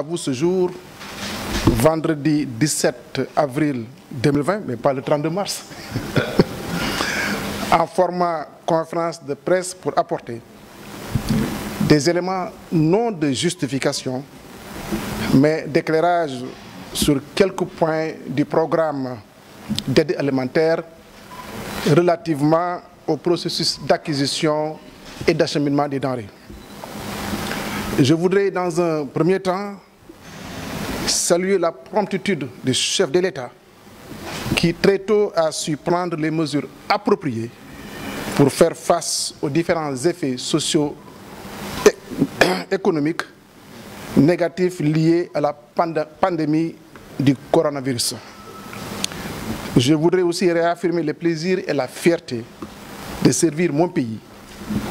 À vous ce jour, vendredi 17 avril 2020, mais pas le 32 mars, en format conférence de presse pour apporter des éléments non de justification, mais d'éclairage sur quelques points du programme d'aide alimentaire relativement au processus d'acquisition et d'acheminement des denrées. Je voudrais dans un premier temps saluer la promptitude du chef de l'État qui très tôt a su prendre les mesures appropriées pour faire face aux différents effets sociaux et économiques négatifs liés à la pandémie du coronavirus. Je voudrais aussi réaffirmer le plaisir et la fierté de servir mon pays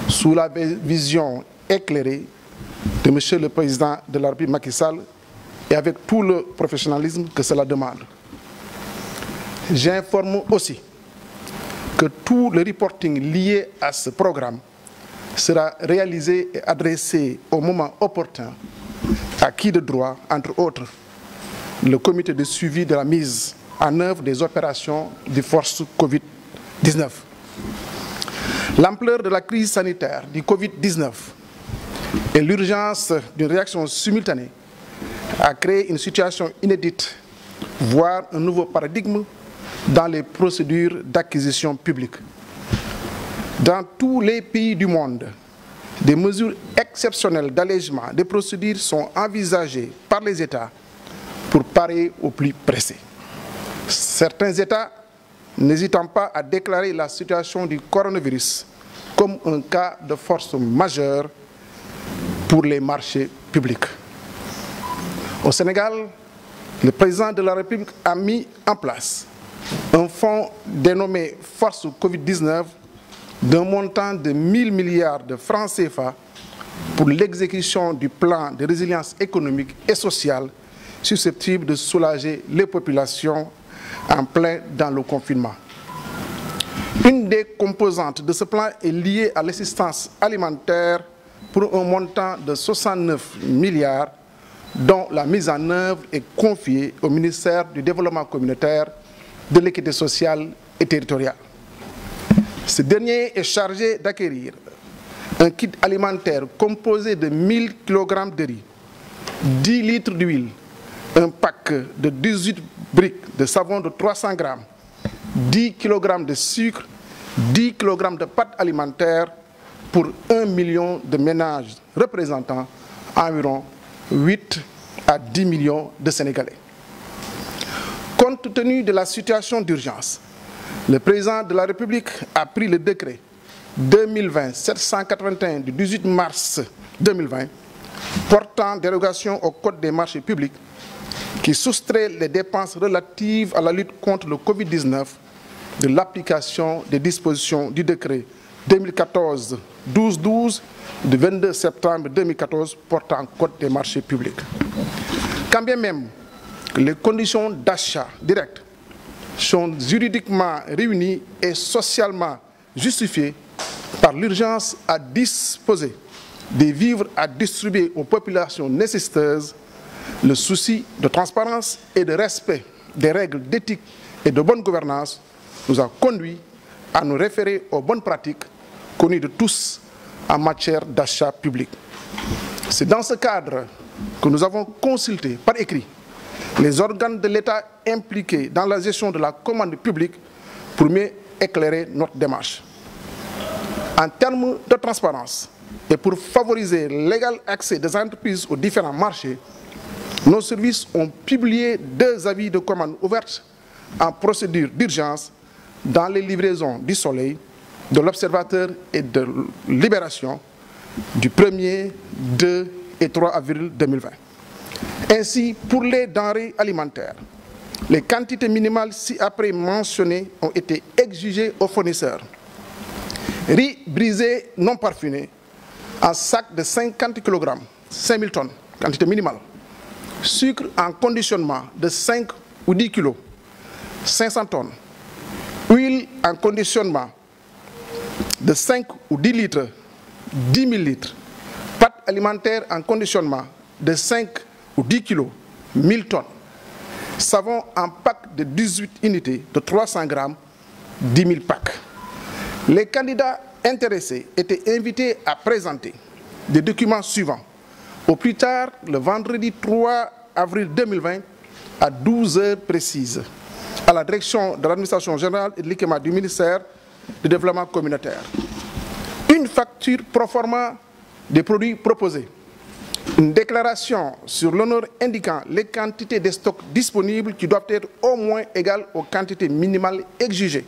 sous la vision éclairée de Monsieur le Président de la République Macky Sall et avec tout le professionnalisme que cela demande. J'informe aussi que tout le reporting lié à ce programme sera réalisé et adressé au moment opportun à qui de droit, entre autres, le comité de suivi de la mise en œuvre des opérations des forces Covid-19. L'ampleur de la crise sanitaire du Covid-19 et l'urgence d'une réaction simultanée a créé une situation inédite, voire un nouveau paradigme dans les procédures d'acquisition publique. Dans tous les pays du monde, des mesures exceptionnelles d'allègement des procédures sont envisagées par les États pour parer au plus pressé. Certains États n'hésitant pas à déclarer la situation du coronavirus comme un cas de force majeure pour les marchés publics. Au Sénégal, le président de la République a mis en place un fonds dénommé Force Covid-19 d'un montant de 1000 milliards de francs CFA pour l'exécution du plan de résilience économique et sociale susceptible de soulager les populations en plein dans le confinement. Une des composantes de ce plan est liée à l'assistance alimentaire pour un montant de 69 milliards dont la mise en œuvre est confiée au ministère du Développement communautaire, de l'équité sociale et territoriale. Ce dernier est chargé d'acquérir un kit alimentaire composé de 1000 kg de riz, 10 litres d'huile, un pack de 18 briques de savon de 300 grammes, 10 kg de sucre, 10 kg de pâtes alimentaires pour 1 million de ménages représentant environ 8 à 10 millions de Sénégalais. Compte tenu de la situation d'urgence, le président de la République a pris le décret 2020-781 du 18 mars 2020 portant dérogation au Code des marchés publics qui soustrait les dépenses relatives à la lutte contre le Covid-19 de l'application des dispositions du décret 2014-1212 du 22 septembre 2014 portant Code des marchés publics. Quand bien même que les conditions d'achat direct sont juridiquement réunies et socialement justifiées par l'urgence à disposer des vivres à distribuer aux populations nécessiteuses, le souci de transparence et de respect des règles d'éthique et de bonne gouvernance nous a conduit à nous référer aux bonnes pratiques connues de tous en matière d'achat public. C'est dans ce cadre que nous avons consulté par écrit les organes de l'État impliqués dans la gestion de la commande publique pour mieux éclairer notre démarche. En termes de transparence et pour favoriser l'égal accès des entreprises aux différents marchés, nos services ont publié 2 avis de commande ouvertes en procédure d'urgence dans les livraisons du Soleil, de l'Observateur et de Libération du 1er, 2 et 3 avril 2020. Ainsi, pour les denrées alimentaires, les quantités minimales ci-après mentionnées ont été exigées aux fournisseurs. Riz brisé non parfumé en sac de 50 kg, 5000 tonnes, quantité minimale. Sucre en conditionnement de 5 ou 10 kg, 500 tonnes. Huile en conditionnement de 5 ou 10 litres, 10 000 litres. Pâtes alimentaires en conditionnement de 5 ou 10 kg, 1000 tonnes. Savon en pack de 18 unités de 300 grammes, 10 000 packs. Les candidats intéressés étaient invités à présenter des documents suivants. Au plus tard, le vendredi 3 avril 2020, à 12 heures précises, à la direction de l'administration générale et de l'ICMA du ministère du Développement communautaire. Une facture proforma des produits proposés. Une déclaration sur l'honneur indiquant les quantités de stocks disponibles qui doivent être au moins égales aux quantités minimales exigées.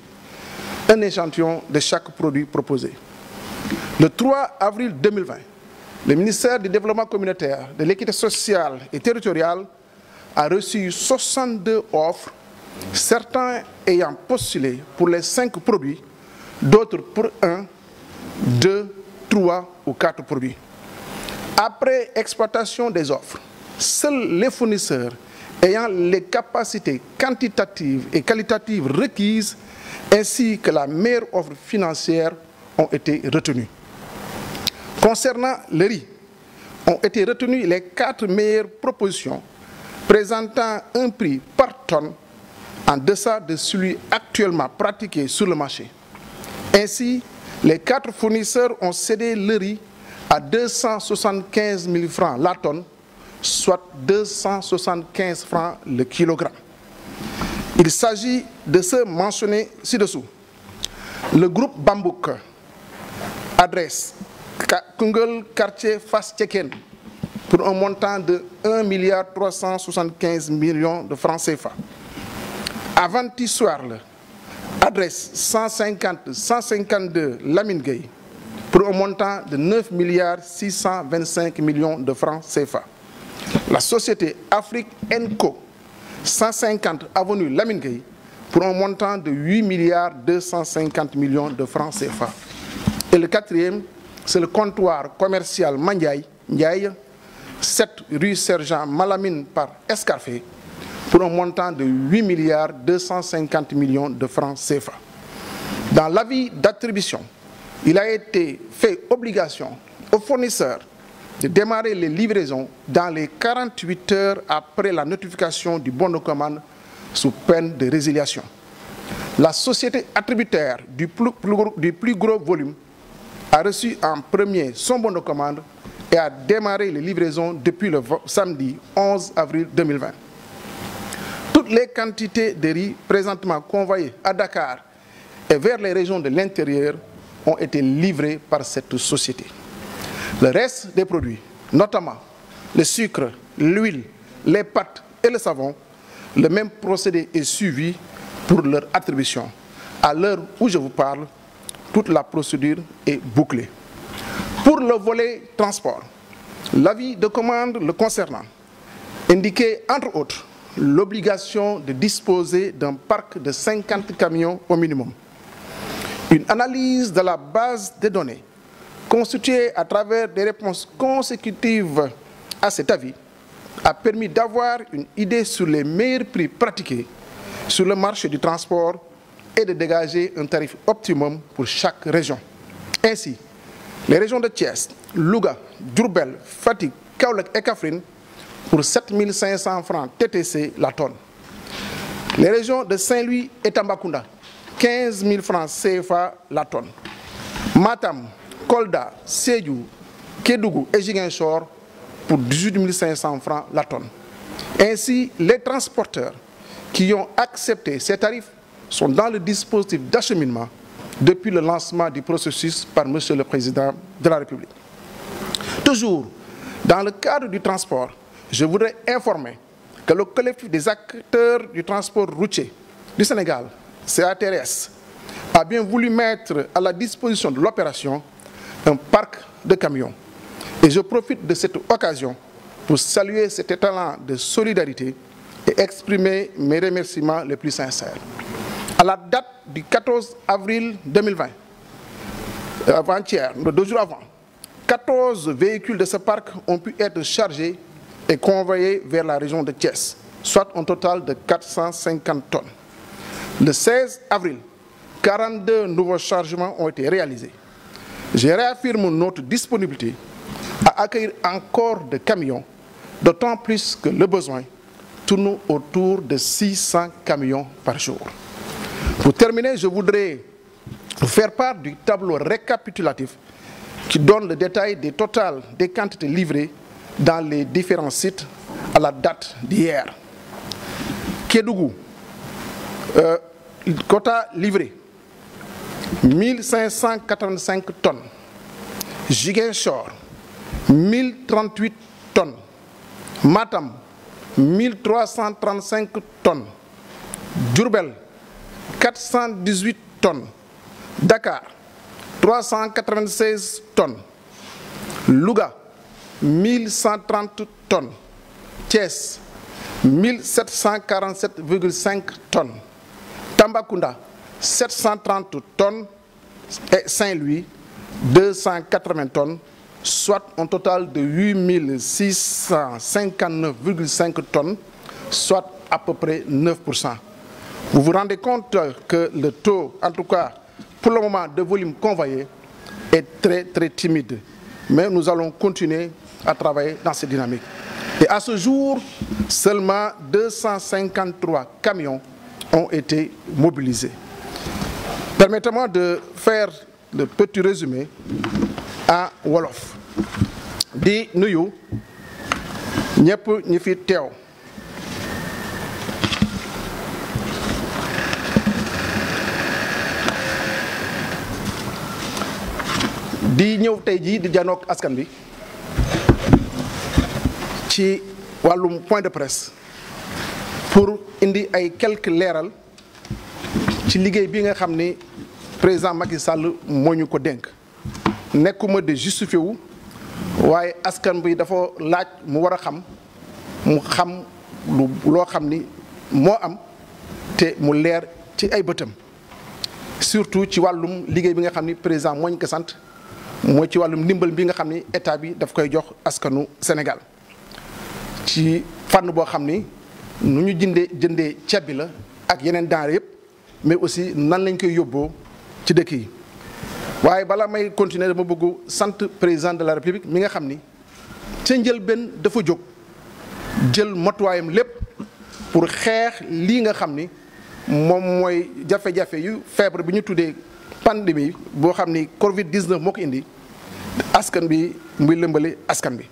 Un échantillon de chaque produit proposé. Le 3 avril 2020, le ministère du Développement communautaire, de l'équité sociale et territoriale a reçu 62 offres, certains ayant postulé pour les 5 produits, d'autres pour 1, 2, 3 ou 4 produits. Après exploitation des offres, seuls les fournisseurs ayant les capacités quantitatives et qualitatives requises ainsi que la meilleure offre financière ont été retenus. Concernant le riz, ont été retenues les 4 meilleures propositions présentant un prix par tonne en deçà de celui actuellement pratiqué sur le marché. Ainsi, les 4 fournisseurs ont cédé le riz à 275 000 francs la tonne, soit 275 francs le kilogramme. Il s'agit de ceux mentionnés ci-dessous. Le groupe Bambouk, adresse Koungheul quartier Fass Cekkeen, pour un montant de 1 375 millions de francs CFA. Avanti Soirle, adresse 152 Lamine Gueye, pour un montant de 9 625 millions de francs CFA. La société Afrique Co, 150 avenue Lamine Gueye, pour un montant de 8 250 millions de francs CFA. Et le quatrième, c'est le comptoir commercial Mandiaye, 7 rue Sergent Malamine par Escarfé, pour un montant de 8 250 millions de francs CFA. Dans l'avis d'attribution, il a été fait obligation aux fournisseurs de démarrer les livraisons dans les 48 heures après la notification du bon de commande sous peine de résiliation. La société attributaire du plus gros volume a reçu en premier son bon de commande et a démarré les livraisons depuis le samedi 11 avril 2020. Toutes les quantités de riz présentement convoyées à Dakar et vers les régions de l'intérieur ont été livrées par cette société. Le reste des produits, notamment le sucre, l'huile, les pâtes et le savon, le même procédé est suivi pour leur attribution. À l'heure où je vous parle, toute la procédure est bouclée. Pour le volet transport, l'avis de commande le concernant indiquait entre autres l'obligation de disposer d'un parc de 50 camions au minimum. Une analyse de la base de données constituée à travers des réponses consécutives à cet avis a permis d'avoir une idée sur les meilleurs prix pratiqués sur le marché du transport et de dégager un tarif optimum pour chaque région. Ainsi, les régions de Thiès, Louga, Diourbel, Fatick, Kaolack et Kaffrine pour 7 500 francs TTC la tonne. Les régions de Saint-Louis et Tambacounda, 15 000 francs CFA la tonne. Matam, Kolda, Sédhiou, Kédougou et Ziguinchor pour 18 500 francs la tonne. Ainsi, les transporteurs qui ont accepté ces tarifs sont dans le dispositif d'acheminement depuis le lancement du processus par M. le Président de la République. Toujours dans le cadre du transport, je voudrais informer que le collectif des acteurs du transport routier du Sénégal, CATRS, a bien voulu mettre à la disposition de l'opération un parc de camions. Et je profite de cette occasion pour saluer cet étalon de solidarité et exprimer mes remerciements les plus sincères. À la date du 14 avril 2020, avant-hier, 2 jours avant, 14 véhicules de ce parc ont pu être chargés et convoyés vers la région de Thiès, soit un total de 450 tonnes. Le 16 avril, 42 nouveaux chargements ont été réalisés. Je réaffirme notre disponibilité à accueillir encore des camions d'autant plus que le besoin tourne autour de 600 camions par jour. Pour terminer, je voudrais vous faire part du tableau récapitulatif qui donne le détail des totales des quantités livrées dans les différents sites à la date d'hier. Kédougou, quota livré, 1585 tonnes. Ziguinchor, 1038 tonnes. Matam, 1335 tonnes. Diourbel, 418 tonnes. Dakar, 396 tonnes. Louga, 1130 tonnes. Thiès, 1747,5 tonnes. Tambacounda, 730 tonnes. Et Saint-Louis, 280 tonnes, soit un total de 8659,5 tonnes, soit à peu près 9%. Vous vous rendez compte que le taux, en tout cas pour le moment, de volume convoyé est très très timide. Mais nous allons continuer à travailler dans cette dynamique. Et à ce jour, seulement 253 camions ont été mobilisés. Permettez-moi de faire le petit résumé à wolof di nuyu ñëpp ñi fi teew di ñëw tey jii di janook askan bi ci wàllum point de presse pour indi ay quelques leeral ci liggéey bi nga xam ni président Macky Sall moo ñu ko dénk nekkuma de justifié wu waaye askan bi dafa laaj mu war a xam mu xam loo xam ni moo am te mu leer ci ay bëtam surtout ci wàllum liggéey bi nga xam ni président moo ñu ko sant mooy ci wàllum ndimbal bi nga xam ni état bi daf koy jox askanu Sénégal ci fànn boo xam ni nu ñu jëndee ceeb bi la ak yeneen denrées yëpp mais aussi nan lañ koy yóbboo ci dëkk yi waaye balaa may continuer dama bëgg sant président de la république mi nga xam ni ca njëlbéen dafa jóg jël matuwaayam lépp pour xeex lii nga xam ni moom mooy jafe-jafe yu feebar bi ñu tuddee pandémie boo xam ni Covid 19 moo ko indi askan bi muy lëmbale askan bi.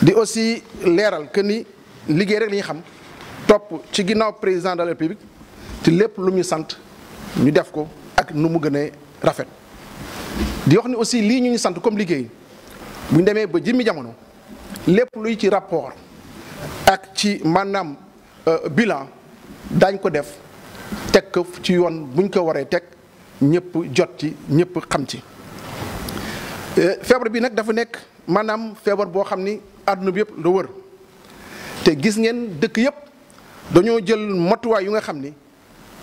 di aussi leeral que ni liggéey rek li ñu xam topp ci ginnaaw président de la république ci lépp lu ñu sant ñu def ko ak nu mu gënee rafet. di wax ni aussi lii ñu sant comme liggéey bu ñu demee ba jëmmi jamono lépp luy ci rapport ak ci maanaam bilan daañ ko def teg ko ci yoon buñ ko waree teg ñëpp jot ci ñëpp xam ci. feebar bi nag dafa nekk maanaam feebar boo xam ni àdduna bi yëpp la wër te gis ngeen dëkk yëpp dañoo jël matuwaay yu nga xam ni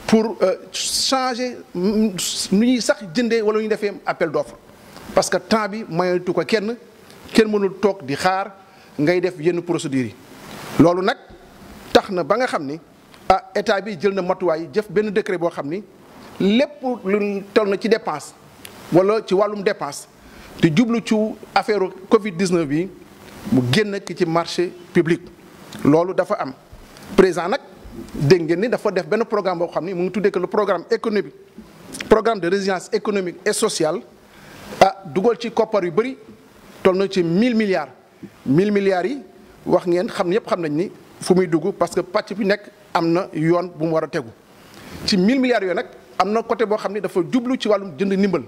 pour changer nu ñuy sax jëndee wala ñu defee appel d'offre parce que temps bi mayatu ko kenn mënul toog di xaar ngay def yenn procédures yi. loolu nag tax na ba nga xam ni état bi jël na matuwaay jëf benn décret boo xam ni lépp lu toll na ci dépense wala ci wàllum dépense te jublu ci affaire Covid 19 bi mu génn ki ci marché public. loolu dafa am président nag dégg ngeen ni dafa def benn programme boo xam ni mu ngi tuddee que le programme économique programme de résilience économique et sociale dugal ci koppar yu bëri toll na ci 1000 milliards. 1000 milliards yi wax ngeen xam ñëpp xam nañ ni fu muy dugg parce que pàcc bi nekk am na yoon bu mu war a tegu ci 1000 milliards yooyu nag am na côté boo xam ni dafa jublu ci wàllum jënd ndimbal.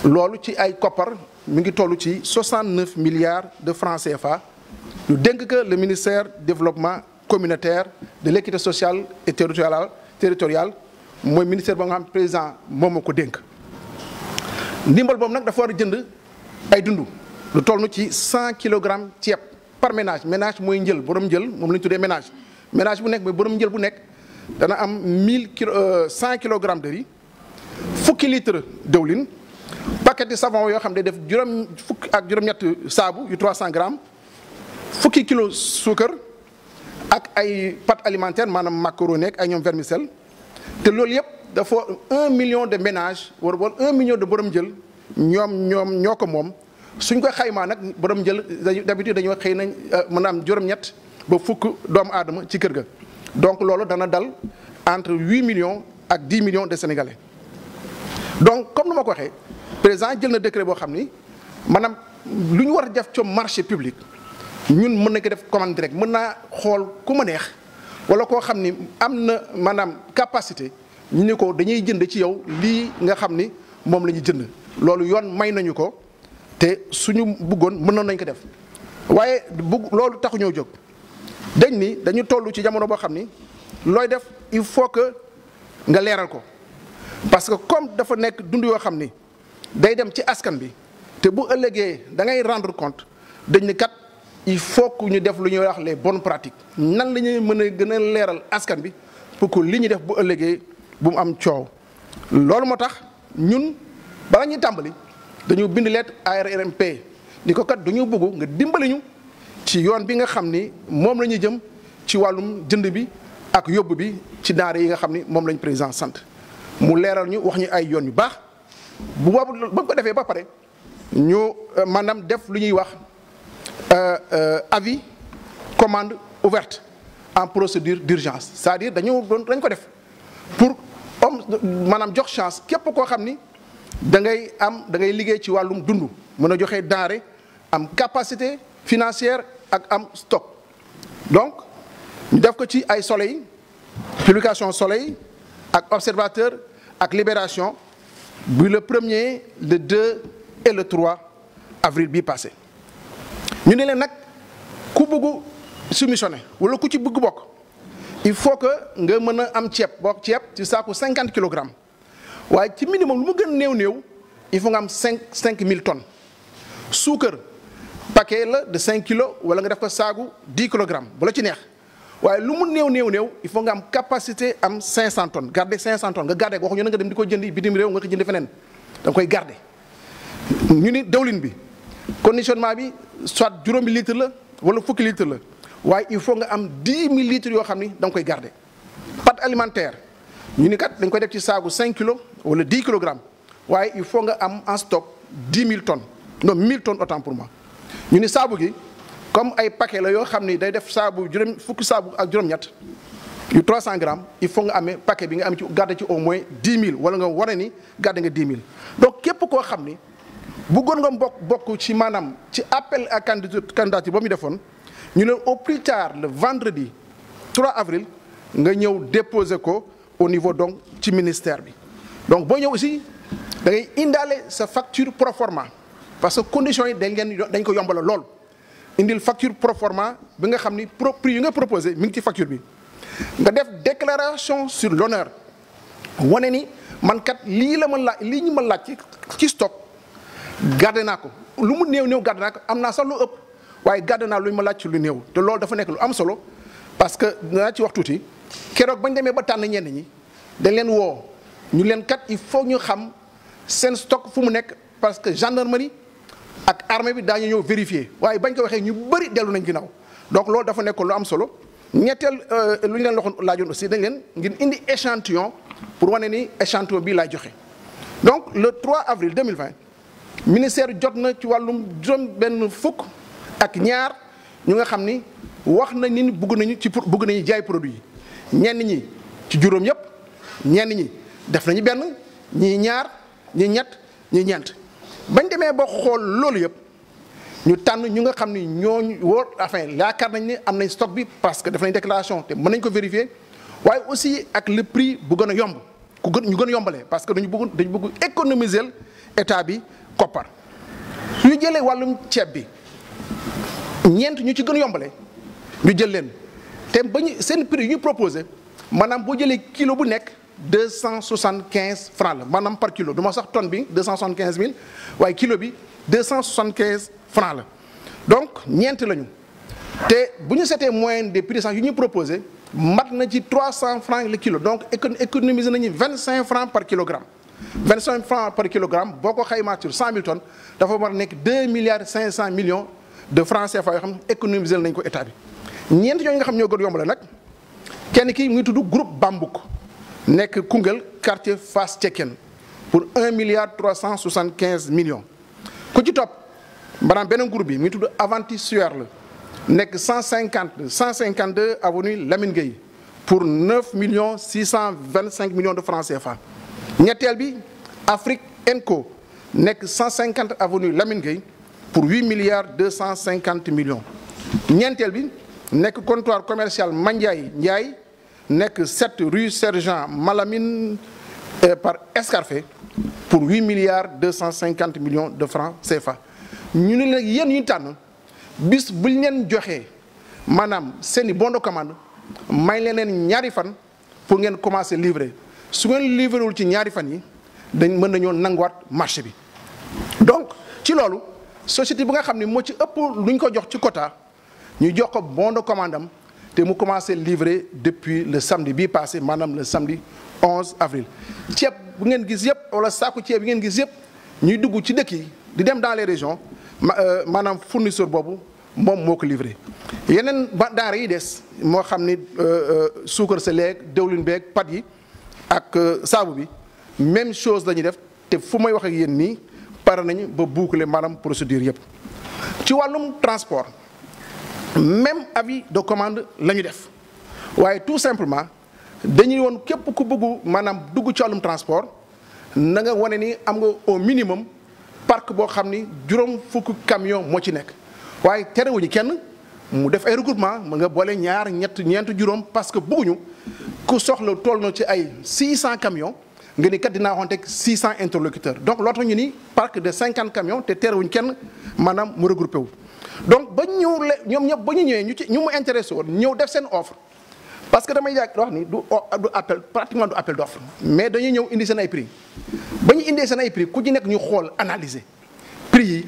loolu ci ay koppar mi ngi toll ci 69 milliards de francs CFA ñu dénk que le ministère développement communautaire de l'équité sociale et territoriale mooy ministère ba nga xam président moom moo ko dénk. ndimbal boobu nag dafa war a jënd ay dund lu toll ci 100 kilogrammes ceeb par ménage ménage mooy njël borom njël moom la ñu tuddee ménage bu nekk mooy borom njël bu nekk dana am 100 kilogrammes de riz fukki litre dëwlin. paquet de savon yoo xam ne def juróom-ñett saabu yu 300 grammes fukki kilo suukar ak ay pâtes alimentaires maanaam macaroni ak ay ñoom vermicelle te loolu yëpp dafa 1 million de ménages wala 1 million de borom jël ñoo ko moom suñ ko xaymaa nag borom jël d'habitude dañoo xëy nañ mën a am juróom-ñett ba fukk doomu aadama ci kër ga. donc loolu dana dal entre 8 millions ak 10 millions de Sénégalais. donc comme nu ma ko waxee président jël na décret boo xam ni maanaam lu ñu war a def ci marché public ñun mën nañ ko def commande direct mën naa xool ku ma neex wala koo xam ni am na maanaam capacité ñu ne ko dañuy jënd ci yow lii nga xam ni moom la ñuy jënd. loolu yoon may nañu ko te suñu bëggoon mënoon nañ ko def waaye loolu taxu ñoo jóg dañ ni dañu toll ci jamono boo xam ni looy def il faut que nga leeral ko parce que comme dafa nekk dund yoo xam ni day dem ci askan bi te bu ëllëgee da ngay rendre compte dañ ni kat il faut que ñu def lu ñuy wax les bonnes pratiques nan la ñuy mën a gën a leeral askan bi pour que li ñuy def bu ëllëgee bu mu am coow. loolu moo tax ñun bala ñuy tàmbali dañu bind lettre ARMP ni ko kat dañu bëgg nga dimbali ñu ci yoon bi nga xam ni moom la ñuy jëm ci wàllum jënd bi ak yóbbu bi ci denrées yi nga xam ni moom lañ président sant mu leeral ñu wax ñu ay yoon yu baax bu boobu ba ko defee ba pare ñu maanaam def lu ñuy wax avis commande ouverte en procédure d'urgence c'est-à-dire dañ ko def pour maanaam jox chance képp koo xam ni da ngay liggéey ci wàllum dund mën a joxe denrée am capacité financière ak am stock. donc ñu def ko ci ay Soleil publication Soleil ak Observateur ak Libération bu le 1er le 2 et le 3 avril bii passé. ñu ne leen nag ku bëgg soumissionné wala ku ci bëgg bokk il faut que nga mën a am ceeb bokk ceeb ci saaku 50 kilogrammes waaye ci minimum lu mu gën néew il faut nga am 5000 tonnes suukar paquet la de 5 kilos wala nga def ko saagu 10 kilogrammes bu la ci neex waaye lu mu néew il faut nga am capacité am 500 tonnes garder 500 tonnes nga garder ko waxuñu na nga dem di ko jëndi bitim réew nga ko jëndi feneen da nga koy garder. ñu ni dawlin bi conditionnement bi soit juróomi litre la wala fukki litre la waaye il faut nga am 10 000 litres yoo xam ni da nga koy garder. pâte alimentaire ñu ni kat dañ koy def ci saagu 5 kilos wala 10 kilogrammes waaye il faut nga am en stock 10 000 tonnes non 1000 tonnes autant pour moi. ñu ni saabu gi comme ay paquet la yoo xam ni day def saabu fukki saabu ak juróom-ñett yu 300 grammes il faut nga amee paquet bi nga am ci garder ci au moins 10 000 wala nga wane ni garder nga 10 000 donc képp koo xam ni bëggoon nga bokk ci maanaam ci appel à candidature ba mu defoon ñu ne au plus tard le vendredi 3 avril nga ñëw déposer ko au niveau donc ci ministère bi. donc boo ñëw aussi da ngay indaale sa facture proforma parce que conditions yi dañ ko yombala lool indil facture proforma bi nga xam ni prix yi nga proposé mi ngi ci facture bi nga def déclaration sur l'honneur wane ni man kat lii la ma laaj lii ñu ma laaj ci stock garder naa ko lu mu néew garder naa ko am naa sax lu ëpp waaye garder naa lu ñu ma laaj ci lu néew te loolu dafa nekk lu am solo parce que dinaa ci wax tuuti keroog bañ demee ba tànn ñenn ñi dañ leen woo ñu leen kat il faut ñu xam seen stock fu mu nekk parce que gendarmerie ak armée bi daañu ñëw vérifier waaye bañ ko waxee ñu bëri dellu nañ ginnaaw donc loolu dafa nekk lu am solo. ñetteel lu ñu leen laajoon aussi dañ leen ngir indi échantillon pour wane ni échantillon bii laay joxe donc le 3 avril 2020 ministère jot na ci wàllum juróom-benn fukk ak ñaar ñu nga xam ni wax nañ ni bëgg nañu jaay produit yi ñenn ñi ci juróom yëpp ñenn ñi def nañu benn ñii ñaar ñii ñett ñii ñeent bañ demee ba xool loolu yëpp. ñu tànn ñu nga xam ni ñooñu wóor enfin yaakaar nañ ne am nañ stock bi parce que def nañ déclaration te mën nañ ko vérifier waaye aussi ak le prix bu gën a yomb ñu gën a yombalee parce que dañu bëgg économiser état bi koppar. su ñu jëlee wàllum ceeb bi ñeent ñu ci gën a yombalee ñu jël leen te ba ñu seen prix yu ñu proposé maanaam boo jëlee kilo bu nekk 275 francs la maanaam par kilo du ma sax tonne bi 275 000 waaye kilo bi 275 francs la donc ñeent lañu te bu ñu seetee moyenne des prix yu ñu proposé mat na ci 300 francs le kilo donc économiser nañu 25 francs par kilogramme 25 francs par kilogramme boo ko xaymaa sur 100 000 tonnes dafa war a nekk 2 milliards 500 millions de francs CFA yoo xam ne économiser nañ ko état bi. ñeent yooyu nga xam ñoo gën yombale nag kenn ki mu ngi tudd groupe Bambouk nekk Koungheul quartier Fass Cekkeen pour 1 milliard 375 millions ku ci topp maanaam beneen groupe bi mi ngi tudd Avanti Sueur la nekk 152 avenue Lamine Gueye pour 9 625 millions de francs CFA. ñetteel bi Afrique Enco nekk 150 avenue Lamine Gueye pour 8 250 millions. ñeenteel bi nekk comptoir commercial Mandiaye Ndiaye nekk 7 rue Sergent Malamine par Escarfé pour 8 250 millions de francs CFA. ñu ne nag yéen ñu tànn bis buñ leen joxee maanaam seeni bon de commande may leen ñaari fan pour ngeen commencer livrer su ngeen livré wul ci ñaari fan yi dañ mën nañoo nanguwaat marché bi. donc ci loolu société bi nga xam ne moo ci ëpp lu ñu ko jox ci quota ñu jox ko bon de commande am te mu commencé livrer depuis le samedi bii passé maanaam le samedi 11 avril. ceeb bu ngeen gis yëpp wala saaku ceeb bi ngeen gis yëpp ñuy dugg ci dëkk yi di dem dans les régions maanaam fournisseur boobu moom moo ko livré. yeneen denrées yi des moo xam ni suukar sa leeg dëwlin beeg pat yi ak saabu bi même chose la ñuy def te fu may wax ak yéen nii pare nañu ba boucler maanaam procédure yëpp. ci wàllum transport même avis de commande la ñu def waaye tout simplement dañuy woon képp ku bëggu maanaam dugg ci wàllum transport na nga wane ni am nga au minimum parc boo xam ni juróom fukk camion moo ci nekk waaye terewuñu kenn mu def ay regroupement mën nga boole ñaar ñeent juróom parce que bëgguñu ku soxla toll na ci ay 600 camions nga ni kat dinaa waxoon teg 600 interlocuteurs donc loolu tax ñu ni parc de 50 camions te terewuñu kenn maanaam mu regroupé wu. donc ba ñëw ñoom ñëpp ba ñu ñëwee ñu mu intéressé woon ñëw def seen offre parce que damay yàgg wax ni du appel pratiquement du appel d'offre mais dañuy ñëw indi seen ay prix ba ñu indee seen ay prix ku ci nekk ñu xool analyser prix yi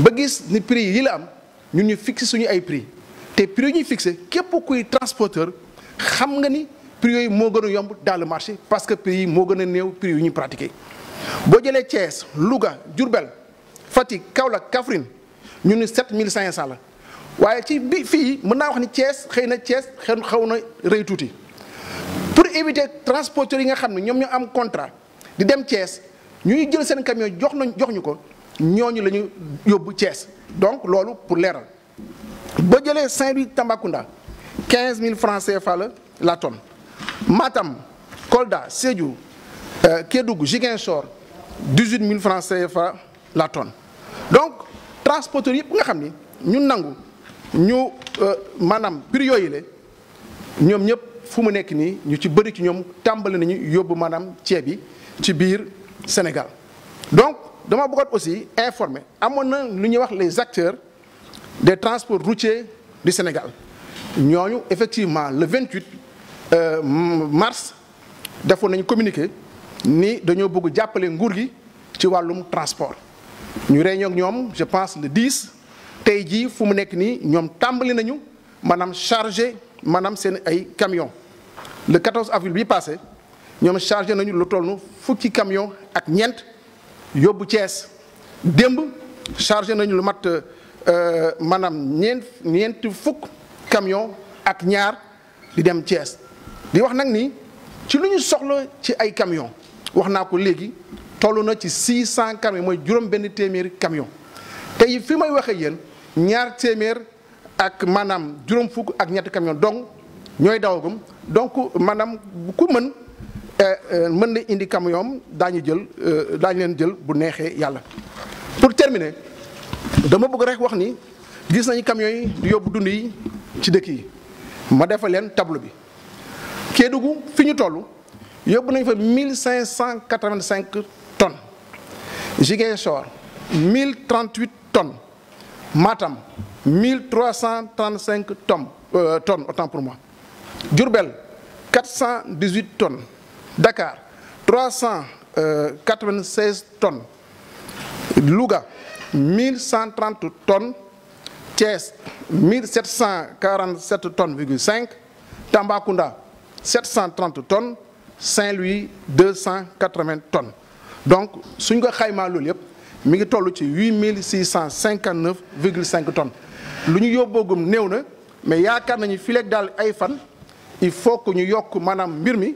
ba gis ni prix yi la am ñun ñu fixé suñu ay prix te prix yi ñuy fixé képp kuy transporteur xam nga ni prix yooyu moo gën a yomb dans le marché parce que prix yi moo gën a néew prix yu ñuy pratiqué. boo jëlee Thiès Louga Diourbel Fatick Kaolack Kaffrine ñu ni 7500 la waaye ci bi fii mën naa wax ni Thiès xëy na Thiès xaw na rëy tuuti pour éviter transporteurs yi nga xam ne ñoom ñoo am contrat di dem Thiès ñuy jël seen camion jox ñu ko ñooñu la ñu yóbbu Thiès donc loolu pour leeral. boo jëlee Saint-Louis Tambacounda 15000 francs CFA la tonne Matam Kolda Sédhiou Kédougou Ziguinchor 18000 francs CFA la tonne donc transporteurs yëpp nga xam ni ñu nangu ñu maanaam prix yooyu la ñoom ñëpp fu mu nekk nii ñu ci bëri ci ñoom tàmbali nañu yóbbu maanaam ceeb yi ci biir Sénégal. donc dama bëggoon aussi informer amoon na lu ñuy wax les acteurs des transports routiers du Sénégal ñooñu effectivement le 28 mars defoon nañu communiqué ni dañoo bëgg jàppale nguur gi ci wàllum transport. ñu réunion ak ñoom je pense le 10 tey jii fu mu nekk nii ñoom tàmbali nañu maanaam chargé maanaam seen ay camions le 14 avril bi passé ñoom chargé nañu lu toll fukki camions ak ñeent yóbbu Thiès démb chargé nañu lu mat maanaam ñeent fukk camions ak ñaar di dem Thiès. di wax nag ni ci lu ñu soxla ci ay camions wax naa ko léegi. toll na ci 600 camions mooy juróom benn téeméeri camion tey fi may waxee yéen ñaar téeméer ak maanaam juróom fukk ak ñetti camion donc ñooy dawagum donc maanaam ku mën na indi camion daañu leen jël bu neexee yàlla. pour terminer dama bëgg rek wax ni gis nañu camions yi di yóbbu dund yi ci dëkk yi ma defal leen tableau bi Kédougou fi ñu toll yóbbu nañu fa 1585 tonnes Ziguinchor 1038 tonnes Matam 1335 tonnes autant pour moi Diourbel 418 tonnes Dakar 396 tonnes Louga 1130 tonnes Thiès 1747 tonnes,5 Tambacounda 730 tonnes Saint-Louis 280 tonnes donc suñ ko xaymaa loolu yëpp mi ngi toll ci 8659,5 tonnes lu ñu yóbboogum néew na mais yaakaar nañu fileeg daal ay fan il faut que ñu yokk maanaam mbir mi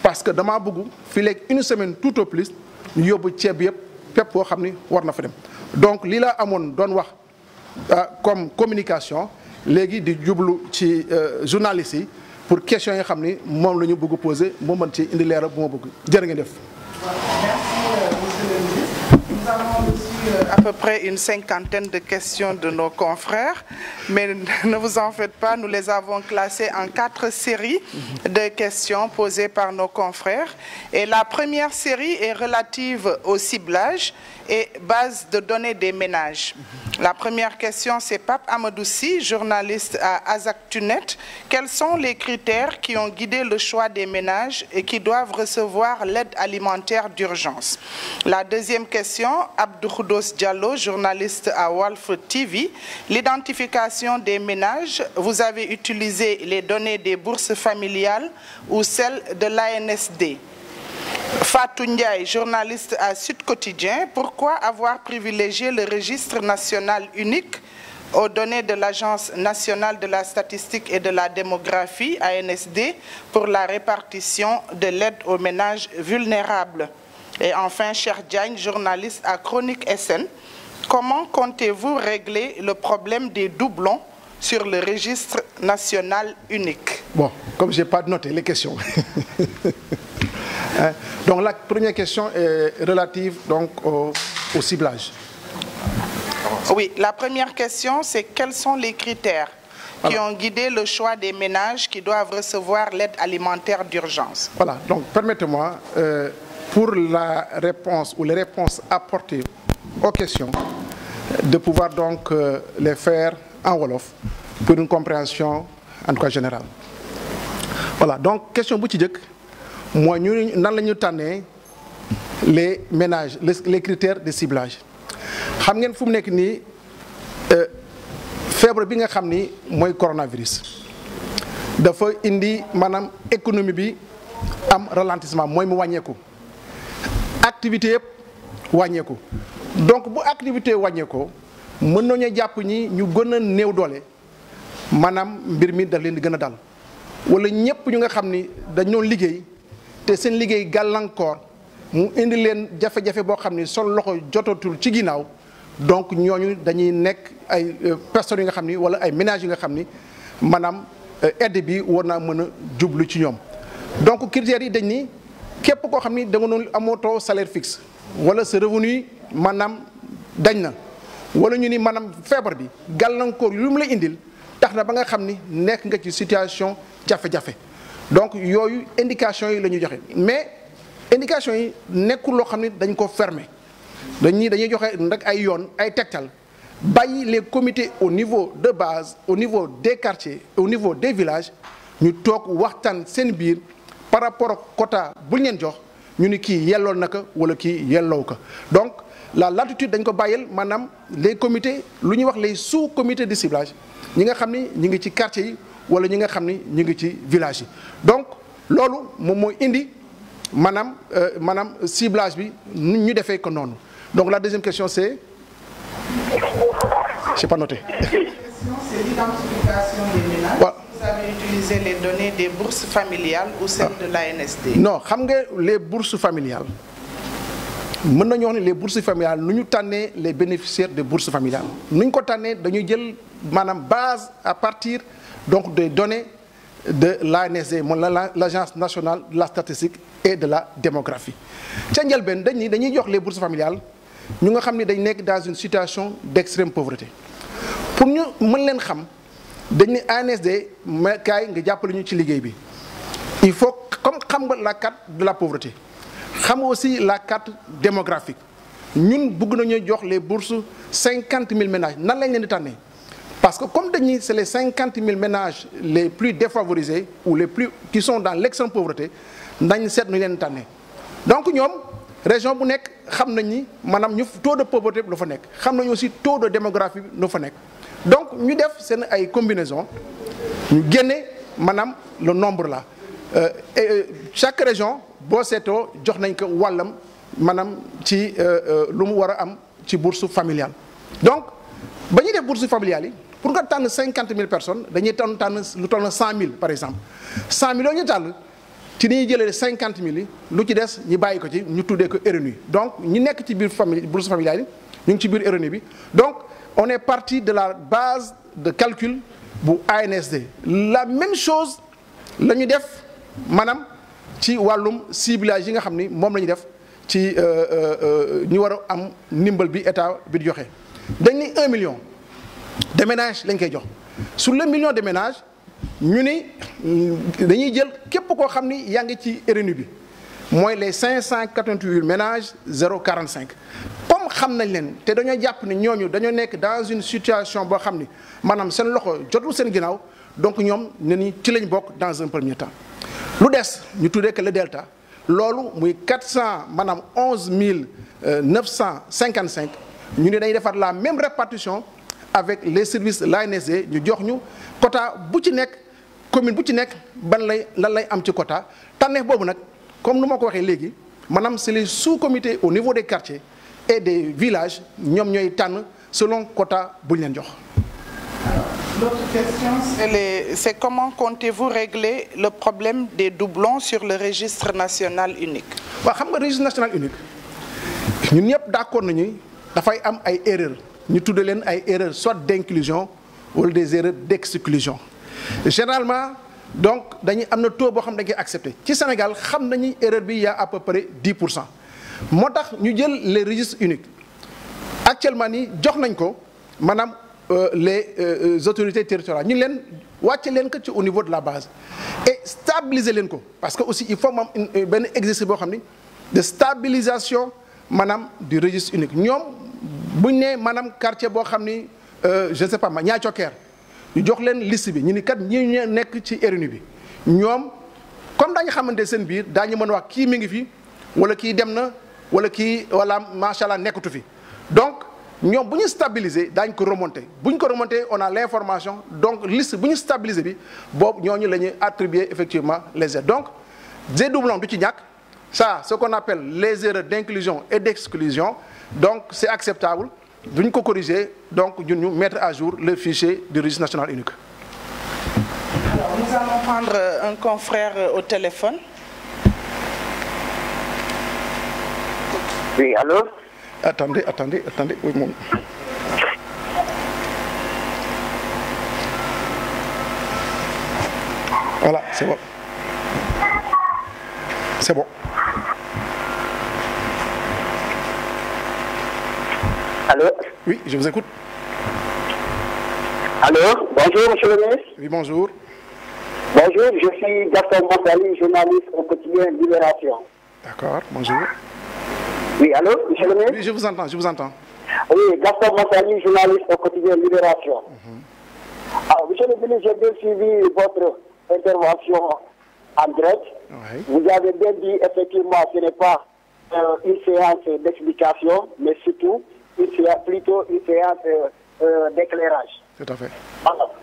parce que damaa bëgg fileeg une semaine tout au plus ñu yóbbu ceeb yëpp fépp boo xam ni war na fa dem donc lii laa amoon doon wax comme communication léegi di jublu ci journalistes yi pour question yi nga xam ni moom la ñu bëgg poser moo mën ci indi leeral bu ma bëgg jërë ngeen def. Nous avons reçu à peu près une cinquantaine de questions de nos confrères, mais ne vous en faites pas, nous les avons classées en 4 séries de questions posées par nos confrères. Et la première série est relative au ciblage et base de données des ménages. La première question, c'est Pape Amadoussi, journaliste à Azaktunet. Quels sont les critères qui ont guidé le choix des ménages et qui doivent recevoir l'aide alimentaire d'urgence? La deuxième question, Abdou Khoudos Diallo, journaliste à Walf TV. L'identification des ménages, vous avez utilisé les données des bourses familiales ou celles de l'ANSD. Fatou Ndiaye, journaliste à Sud Quotidien, pourquoi avoir privilégié le registre national unique aux données de l'Agence nationale de la statistique et de la démographie, ANSD, pour la répartition de l'aide aux ménages vulnérables? Et enfin, Cheikh Diagne, journaliste à Chronique SN, comment comptez-vous régler le problème des doublons sur le registre national unique? Bon, comme je n'ai pas noté les questions. Donc la première question est relative donc, au ciblage. Oui, la première question, c'est quels sont les critères qui ont guidé le choix des ménages qui doivent recevoir l'aide alimentaire d'urgence? Voilà, donc permettez-moi, pour la réponse ou les réponses apportées aux questions, de pouvoir donc les faire en wolof pour une compréhension en tout cas générale. Voilà, donc question bu ci jëkk mooy ñu nan la ñu tànnee les ménages les critères de ciblage. Xam ngeen fu mu nekk nii feebar bi nga xam ni mooy coronavirus dafa indi maanaam économie bi am ralentissement mooy mu wàññeeku activité yëpp wàññeeku donc bu activité wàññeekoo mën nañu jàpp ñi ñu gën a néew doole maanaam mbir mi daf leen di gën a dal wala ñëpp ñu nga xam ni dañoo liggéey te seen liggéey gàllankoor mu indi leen jafe-jafe boo xam ni sol loxo jotatul ci ginnaaw donc ñooñu dañuy nekk ay personnes yi nga xam ni wala ay ménages yi nga xam ni maanaam aide bi war naa mën a jublu ci ñoom. donc critères yi dañ ni képp koo xam ni da nga doon amootoo salaire fixe wala sa revenu maanaam dañ na wala ñu ni maanaam feebar bi gàllankoor yu mu la indil tax na ba nga xam ni nekk nga ci situation jafe-jafe donc yooyu indication yi la ñuy joxe mais indication yi nekkul loo xam ni dañ ko fermer dañuy joxe rek ay yoon ay tegtal bàyyi les comités au niveau de base au niveau des quartiers au niveau des villages ñu toog waxtaan seen biir par rapport ak quota bu ñu leen jox ñu ni kii yellool na ko wala kii yelloo ko donc la latitude dañ ko bàyyil maanaam les comités lu ñuy wax les sous-comités de ciblage ñi nga xam ni ñu ngi ci quartier yi wala ñi nga xam ni ñu ngi ci village yi donc loolu moom mooy indi maanaam ciblage bi ñu defee ko noonu donc la deuxième question c'est j'ai pas noté. La deuxième question c'est l'identification des ménages. Voilà. Vous avez utilisé les données des bourses familiales ou celles de l'ANSD? Non, xam nga les bourses familiales mën nañu wax ne les bourses familiales nu ñu tànnee les bénéficiaires des bourses familiales nu ñu ko tànnee dañuy jël maanaam base à partir donc des données de l'ANSD mooy l'agence nationale de la statistique et de la démographie ca njëlbeen dañuy jox les bourses familiales ñu nga xam ne dañ nekk dans une situation d'extrême pauvreté pour ñu mën leen xam dañ ne ANSD ma kaay nga jàppale ñu ci liggéey bi il faut comme xam nga la carte de la pauvreté xam nga aussi la carte démographique ñun bëgg nañu jox les bourses 50 000 ménages nan lañ leen di tànnee parce que comme dañuy c'est les 50 000 ménages les plus défavorisés ou les plus qui sont dans l'extrême pauvreté nañ seet nu leen di tànnee donc ñoom région bu nekk xam nañ ni maanaam ñu taux de pauvreté lu fa nekk xam nañu aussi taux de démographie lu fa nekk donc ñu def seen ay combinaison ñu génne maanaam le nombre là chaque région boo seetoo jox nañ ko wàllam maanaam ci lu mu war a am ci bourse familiale donc ba ñuy def bourse familiale yi pour nga tànn 50 000 personnes dañuy tànn lu toll na 100 000 par exemple 100 000 ñu tànn ci dañuy jëlee 50 000 yi lu ci des ñu bàyyi ko ci ñu tuddee ko RNU donc ñi nekk ci biir famille bourse familiale yi ñu ngi ci biir RNU bi donc on est parti de la base de calcul bu ANSD la même chose la ñu def maanaam ci wàllum ciblage yi nga xam ni moom la ñu def ci ñu war a am ndimbal bi état bi di joxe dañ ni 1 million de ménages lañ koy jox sur le million de ménages ñu ni dañuy jël képp koo xam ni yaa ngi ci RNU bi mooy les 588 ménages 0,45 comme xam nañ leen te dañoo jàpp ni ñooñu dañoo nekk dans une situation boo xam ni maanaam seen loxo jotul seen ginnaaw donc ñoom ne ni ci lañ bokk dans un premier temps lu des ñu tuddee que le delta loolu muy 11 955 ñu ne dañuy defar la même répartition avec les services de l'ANSD ñu jox ñu quota bu ci nekk commune bu ci nekk lan lay am ci quota tànneef boobu nag comme nu ma ko waxee léegi maanaam c'est les sous-comités au niveau des quartiers et des villages ñoom ñooy tànn selon quota bu ñu leen jox. L'autre question, c'est comment comptez-vous régler le problème des doublons sur le registre national unique? waaw xam nga registre national unique ñun ñëpp d'accord nañu dafay am ay erreurs ñu tudde leen ay erreurs soit d'inclusion wala des erreurs d'exclusion généralement donc dañuy am na taux boo xam ne dañ koy accepté ci Sénégal xam nañu erreur bi y a à peu près 10% moo tax ñu jël les registres uniques actuellement nii jox nañ ko maanaam les autorités territoriales ñu leen wàcce leen ko ci au niveau de la base et stabiliser leen ko parce que aussi il faut moom benn exercice boo xam ni de stabilisation maanaam du registre unique ñoom buñ ne maanaam quartier boo xam ni je ne sais pas ma ñaa cokkeer ñu jox leen liste bi ñu ni kat ñi ñu nekk ci RNU bi ñoom comme daañu xamante seen biir daañu mën a wax kii mi ngi fi wala kii dem na wala kii wala macha allah nekkatu fi donc ñoom bu ñu stabiliser daañu ko remonter bu ñu ko remonter on a l'information donc liste bu ñu stabiliser bi boobu ñooñu la ñuy attribuer effectivement les aides donc des doublons du ci ñàkk ça ce qu'on appelle les erreurs d'inclusion et d'exclusion donc c'est acceptable duñ ko corriger donc ñun ñu mettre à jour le fichier du registre national unique. Alors, nous allons prendre un confrère au téléphone. Oui, allô? Attendez, oui, mon... Voilà, c'est bon. C'est bon. Allô? Oui, je vous écoute. Allô? Bonjour, monsieur le ministre. Oui, bonjour. Bonjour, je suis Gaston Montali, journaliste au quotidien Libération. D'accord, bonjour. Oui, allô, monsieur le ministre? Oui, je vous entends. Oui, Gaston Montali, journaliste au quotidien Libération. Alors, monsieur le ministre, j'ai bien suivi votre intervention en direct. Oui. Vous avez bien dit, effectivement, ce n'est pas une séance d'explication, mais surtout plutôt une séance d'éclairage. Tout à fait. Alors,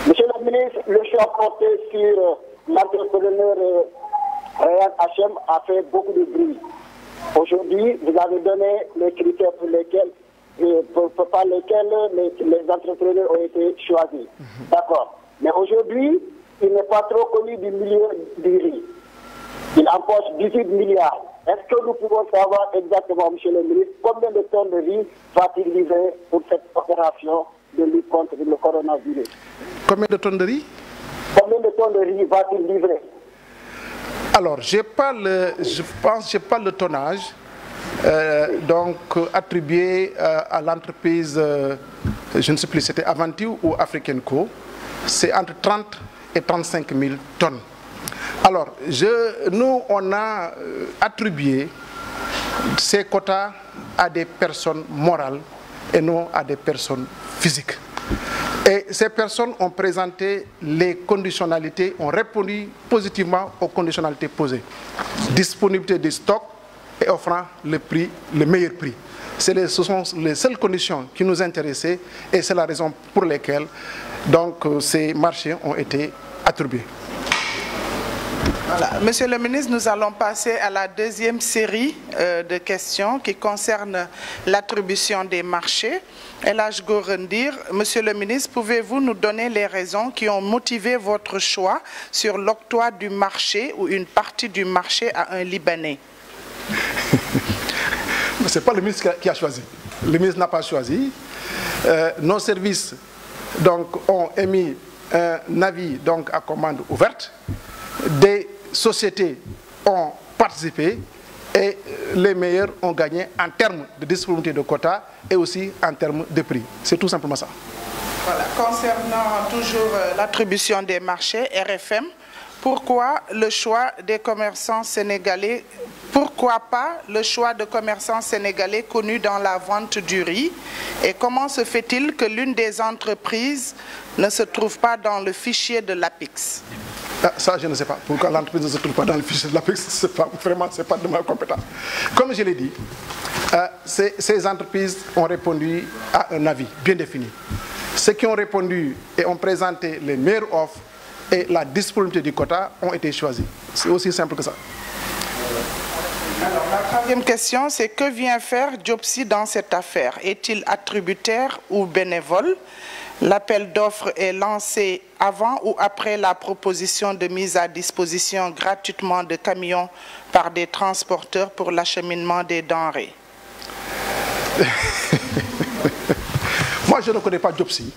monsieur le ministre, le choix porté sur l'entrepreneur Ryan Hachem a fait beaucoup de bruit. Aujourd'hui, vous avez donné les critères pour lesquels les entrepreneurs ont été choisis. D'accord. Mais aujourd'hui, il n'est pas trop connu du milieu du riz. Il empoche 18 milliards. Est-ce que nous pouvons savoir exactement, monsieur le ministre, combien de tonnes de riz va-t-il livrer pour cette opération de lutte contre le coronavirus? Combien de tonnes de riz? Combien de tonnes de riz va-t-il livrer? Alors, je pense que pas le tonnage donc attribué à l'entreprise, je ne sais plus, c'était Avanti ou African Co. C'est entre 30 et 35 000 tonnes. Alors, nous, on a attribué ces quotas à des personnes morales et non à des personnes physiques. Et ces personnes ont présenté les conditionnalités, ont répondu positivement aux conditionnalités posées. Disponibilité des stocks et offrant le meilleur prix. Ce sont les seules conditions qui nous intéressaient et c'est la raison pour laquelle donc, ces marchés ont été attribués. Voilà. Monsieur le ministre, nous allons passer à la deuxième série de questions qui concernent l'attribution des marchés. Elhadj Gora Ndir, monsieur le ministre, pouvez-vous nous donner les raisons qui ont motivé votre choix sur l'octroi du marché ou une partie du marché à un Libanais? Ce n'est pas le ministre qui a choisi. Le ministre n'a pas choisi. Nos services donc, ont émis un avis donc, à commande ouverte. Des sociétés ont participé et les meilleurs ont gagné en termes de disponibilité de quotas et aussi en termes de prix. C'est tout simplement ça. Voilà. Concernant toujours l'attribution des marchés, RFM, pourquoi le choix des commerçants sénégalais, pourquoi pas le choix de commerçants sénégalais connus dans la vente du riz? Et comment se fait-il que l'une des entreprises ne se trouve pas dans le fichier de l'APIX? Ça, je ne sais pas. Pourquoi l'entreprise ne se trouve pas dans le fichier de l'APIX? Ce n'est pas de ma compétence. Comme je l'ai dit, ces entreprises ont répondu à un avis bien défini. Ceux qui ont répondu et ont présenté les meilleures offres et la disponibilité du quota ont été choisis. C'est aussi simple que ça. Alors, la troisième question, c'est que vient faire Diopsi dans cette affaire? Est-il attributaire ou bénévole? L'appel d'offres est lancé avant ou après la proposition de mise à disposition gratuitement de camions par des transporteurs pour l'acheminement des denrées? Moi, je ne connais pas Diopsi.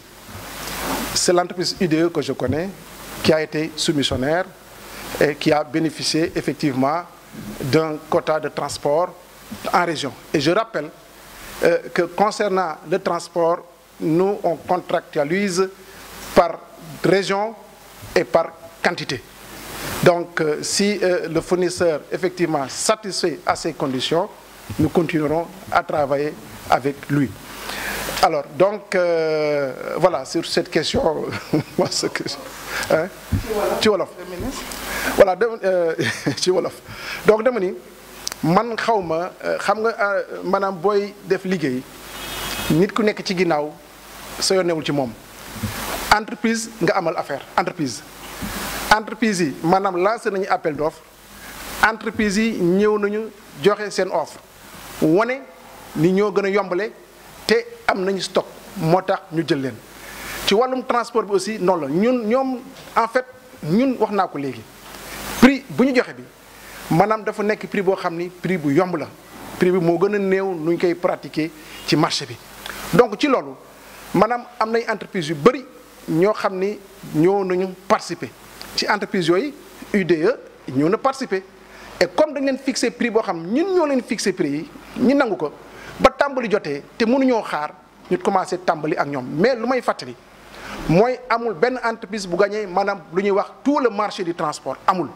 C'est l'entreprise UDE que je connais, qui a été soumissionnaire et qui a bénéficié effectivement d'un quota de transport en région. Et je rappelle que concernant le transport, nous, on contractualise par région et par quantité. Donc, si le fournisseur, effectivement, satisfait à ces conditions, nous continuerons à travailler avec lui. Alors, donc, voilà, sur cette question, moi, ce que hein? Ci wolof. Voilà, ci wolof. Donc, dama ni man xawma xam nga maanaam booy def liggéey nit ku nekk ci ginnaaw sa yoon newul ci moom. Entreprise nga amal affaire entreprise yi maanaam lancé nañu appel d'offre entreprise yi ñëw nañu joxe seen offre wane ni ñoo gën a yombale te am nañu stock moo tax ñu jël leen. ci wàllum transport bi aussi noonu la ñoom en fait ñun wax naa ko léegi prix bu ñu joxe bi maanaam dafa nekk prix boo xam ni prix bu yomb la prix bi moo gën a néew nu ñu koy pratiquer ci marché bi. donc ci loolu maanaam am nay entreprises yu bëri ñoo xam ni ñoo nañu participer ci entreprise yooyu UDE ñoo na participer et comme dañ leen fixer prix boo xam ñun ñoo leen fixer prix yi ñu nangu ko ba tàmbali jotee te mënuñoo xaar ñu commencé tàmbali ak ñoom mais lu may fàttali mooy amul benn entreprise bu gagné maanaam lu ñuy wax tout le marché du transport amul.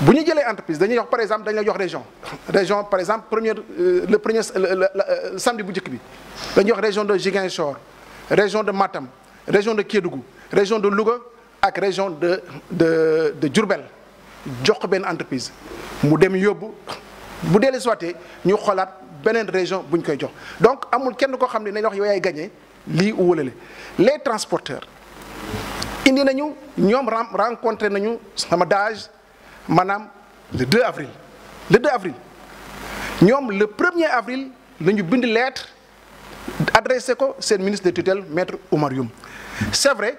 bu ñu jëlee entreprise dañuy jox par exemple dañu la jox région par exemple le premier samedi bu njëkk bi dañuy wax région de Ziguinchor région de Matam région de Kédougou région de Louga ak région de Diourbel jox ko benn entreprise mu dem yóbbu bu deele soité ñu xoolaat beneen région bu ñu koy jox donc amul kenn koo xam ne nañ wax yow yaay gagné lii wala les transporteurs indi nañu ñoom rencontré nañu sama DAGE maanaam le 2 avril ñoom le 1er avril la ñu bind lettre adressé ko seen ministre de tutelle maître Oumar Youm c'est vrai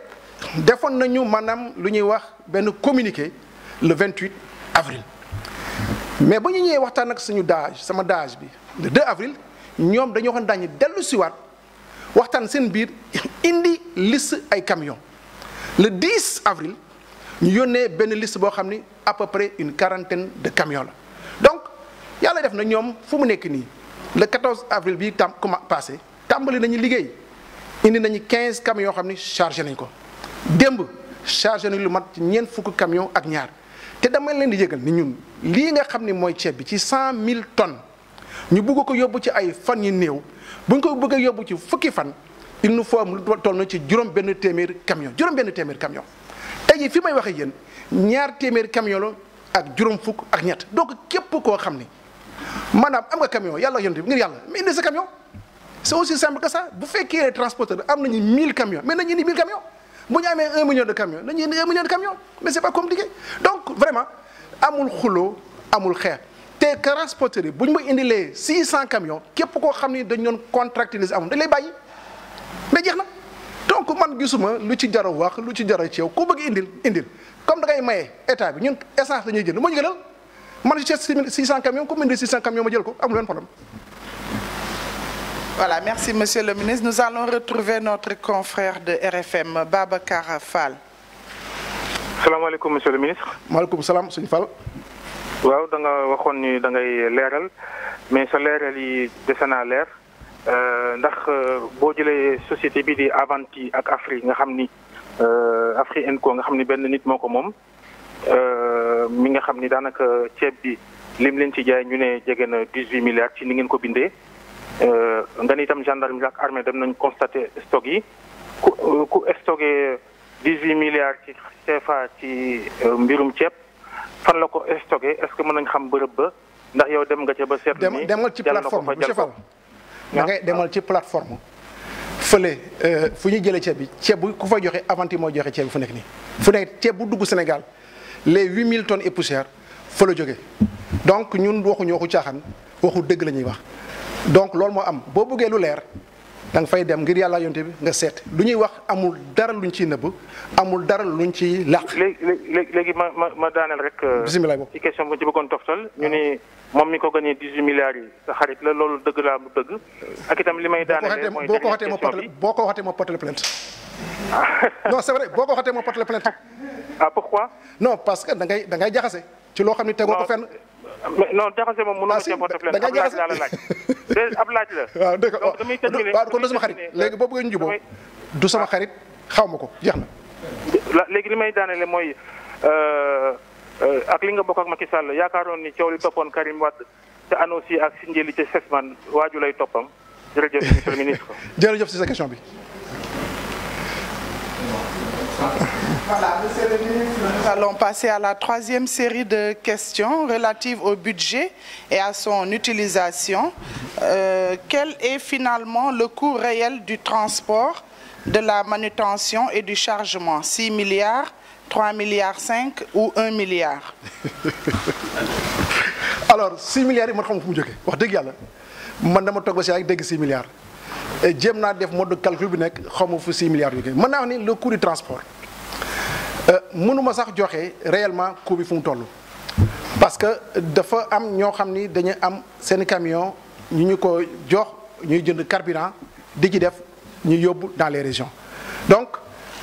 defoon nañu maanaam lu ñuy wax benn communiqué le 28 avril mais ba ñu ñëwee waxtaan ak suñu DAGE sama DAGE bi le 2 avril ñoom dañoo xam dañu dellu siwaat waxtaan seen biir indi liste ay camions le 10 avril ñu yónnee benn liste boo xam ni à peu près une quarantaine de camions la donc yàlla def na ñoom fu mu nekk nii le 14 avril bi passé tàmbali nañu liggéey indi nañu 15 camions yoo xam ni chargé nañ ko démb chargé nañu lu mat ñeent fukk camions ak ñaar te dama leen di yëgal ni ñun lii nga xam ni mooy ceeb bi ci 100 000 tonnes ñu bëgg ko yóbbu ci ay fan yu néew bu ñu ko bëgg a yóbbu ci fukki fan il nous faut am lu toll na ci juróom benn téeméer camion tey jii fi may waxee yéen ñaar téeméer camion la ak juróom fukk ak ñett donc képp koo xam ni maanaam am nga camion yàlla yonent bi ngir yàlla mais indi sa camion c'est aussi simple que ça bu fekkee les transporteurs am nañu 1000 camions mais nañu indi 1000 camions bu ñu amee 1 million de camions nañu indi 1 million de camions mais c'est pas compliqué donc vraiment amul xuloo amul xeex te transporteurs yi bu ñu ma indilee 600 camions képp koo xam ni dañu doon contractualiser amul dañ lay bàyyi mais jeex na. donc man gisuma lu ci jar a wax lu ci jar a ceew ku bëgg indil comme da ngay maye état bi ñun essence la ñuy jënd moo ñu gënal man ci 600 camions ku mu indi 600 camions ma jël ko amul benn problème. Voilà, merci Monsieur le ministre. Nous allons retrouver notre confrère de RFM, Babacar Fall. salaamaaleykum monsieur le ministre. maaleykum salaam sëñ Fall. waaw da nga waxoon ni da ngay leeral mais sa leeral yi dese naa leer ndax boo jëlee société bi di Avanti ak Afri nga xam ni Afri Enco nga xam ni benn nit moo ko moom mi nga xam ni daanaka ceeb bi lim leen ci jaay ñu ne jege na 18 milliards ci ni ngeen ko bindee nga ni itam gendarmerie ak armée dem nañ constaté stock yi ku stocké 18 milliards ci CFA ci mbirum ceeb fan la ko stocké est-ce que mën nañ xam bërëb ba ndax yow dem nga ca ba seetlu ni demal ci plateforme monsieur Fall da ngay demal ci plateforme fële fu ñuy jëlee ceeb bi ceeb bu ku fay joxe Avanti moo joxe ceeb bi fu nekk nii fu nekk ceeb bu dugg Sénégal les 8000 tonnes et poussière fa la jógee donc ñun waxuñu waxu caaxaan waxu dëgg la ñuy wax donc loolu moo am boo bëggee lu leer da nga fay dem ngir yàlla yonte bi nga seet lu ñuy wax amul dara luñ ciy nëbb amul dara luñ ciy làq. léegi ma daaneel rek. bisimilah boobu ci question bu ci bëggoon toftal ñu ni moom mi ko gagné 18 milliards yi sa xarit la loolu dëgg laa lu dëgg. ak itam li may daanelee mooy boo ko waxatee ma porté plainte non c'est vrai boo ko waxatee ma porté plainte. ah pourquoi. non parce que da ngay jaxase ci loo xam ni tegoo ko fenn. non jaxase moom mënoo ma cee porté plainte ab laaj laa la laaj. ab laaj la. waaw dëgg donc damay terminer waaw kon du sama xarit léegi boo bëggee ñu jubóo du sama xarit xaw ma ko jeex na. léegi li may daanele mooy ak li nga bokk ak Macky Sall yaakaaroon ni coow li toppoon Karim Wade te ANOCI ak Sindiély ca Sesman waaju lay toppam jërëjëf monsieur le ministre. jërëjëf si sa question bi. Voilà, monsieur le ministre, nous allons passer à la troisième série de questions relatives au budget et à son utilisation. Quel est finalement le coût réel du transport, de la manutention et du chargement? 6 milliards, 3 milliards 5 ou 1 milliard? Alors 6 milliards yi man xam nga fu mu jógee wax dëgg yàlla man dama toog ba si ak dégg 6 milliards jéem naa def mode de calcul bi nekk xaw ma fu 6 milliards jógee mën naa wax ni le coût du transport mënuma sax joxe réellement coût bi fu mu toll parce que dafa am ñoo xam ni dañu am seen camion ñu ko jox ñuy jënd carburant di ci def ñu yóbbu dans les régions donc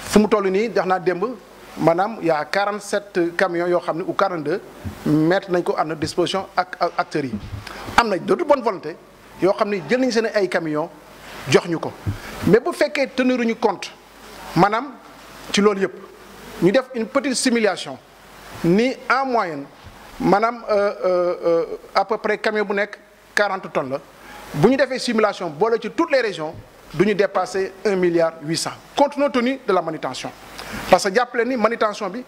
fu mu toll nii wax naa démb maanaam y a 47 camions yoo xam ne ou 42 mettre nañ ko à notre disposition ak acteurs yi am na d'autres bonne volonté yoo xam ne jël nañ seen ay camions jox ñu ko mais bu fekkee teniruñu compte maanaam ci loolu yëpp ñu def une petite simulation ni en moyenne maanaam à peu près camion bu nekk 40 tonnes la bu ñu defee simulation boole ci toutes les régions du ñu dépasser 1 milliard 800 compte tenu de la manutention parce que jàppale ni manutention bi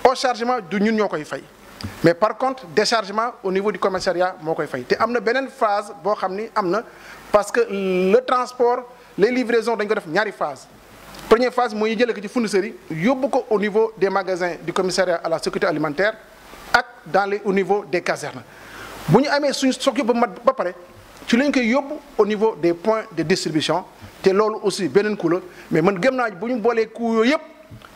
au chargement du ñun ñoo koy fay mais par contre déchargement au niveau du commissariat moo koy fay te am na beneen phase boo xam ni am na parce que le transport les livraisons dañ ko def ñaari phase première phase mooy ñu jëlee ko ci fournisseurs yi yóbbu ko au niveau des magasins du commissariat à la sécurité alimentaire ak au niveau des casernes bu ñu amee suñu stock yëpp ba mat ba pare ci lañ koy yóbbu au niveau des points de distribution te loolu aussi beneen coût la mais man gëm naa bu ñu boolee coût yooyu yëpp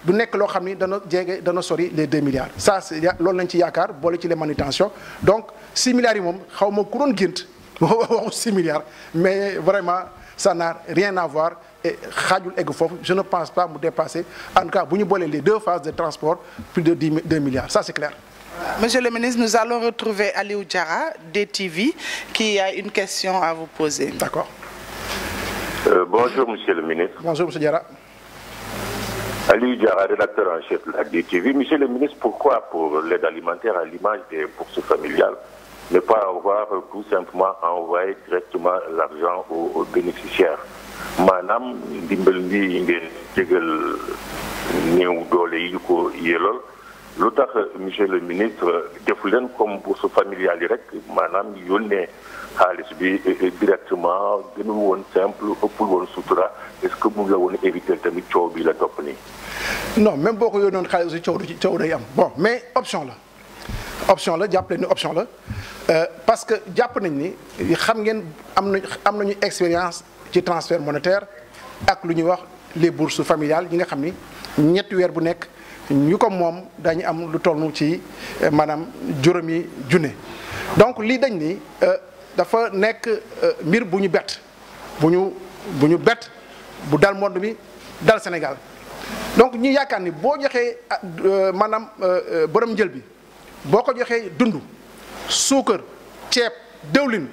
du nekk loo xam ni dana sori les 2 milliards ça c'est loolu lañ ci yaakaar boole ci les manutentions donc 6 milliards yi moom xaw ma ku doon gént waxu 6 milliards mais vraiment ça n'a rien à voir et xaajul egg foofu je ne pense pas mu dépasser en tout cas bu ñu boolee les deux phases de transport plus de 2 milliards ça c'est clair. Monsieur le ministre, nous allons retrouver Aliou Diarra DTV qui a une question à vous poser. D'accord. Bonjour monsieur le ministre. Bonjour monsieur Diarra. Aliou Diarra, rédacteur en chef de la DTV. Monsieur le ministre, pourquoi pour l'aide alimentaire à l'image des bourses familiales ne pas avoir tout simplement envoyé directement l'argent aux bénéficiaires? maanaam ndimbal bi ngeen jégal néew doole yi ko yellool lu tax monsieur le ministre defu leen comme bourse familiale yi rek maanaam yónnee xaalis bi directement gënul woon simple ëppul woon sutura est-ce que mu ngi la woon éviter tamit coow bi la topp nii. non même boo ko yónnoon xaalis aussi coow day am bon mais option la jàpp leen ni option la parce que jàpp nañ ni xam ngeen am nañu expérience ci transfert monétaire ak lu ñuy wax les bourses familiales yi nga xam ni ñetti weer bu nekk ñu ko moom dañu am lu toll ci maanaam juróomi junne donc lii dañ ni dafa nekk mbir bu ñu bett bu ñu bett bu dal monde bi dal Sénégal donc ñu yaakaar ni boo joxee maanaam borom njël bi boo ko joxee dund suukar ceeb dëwlin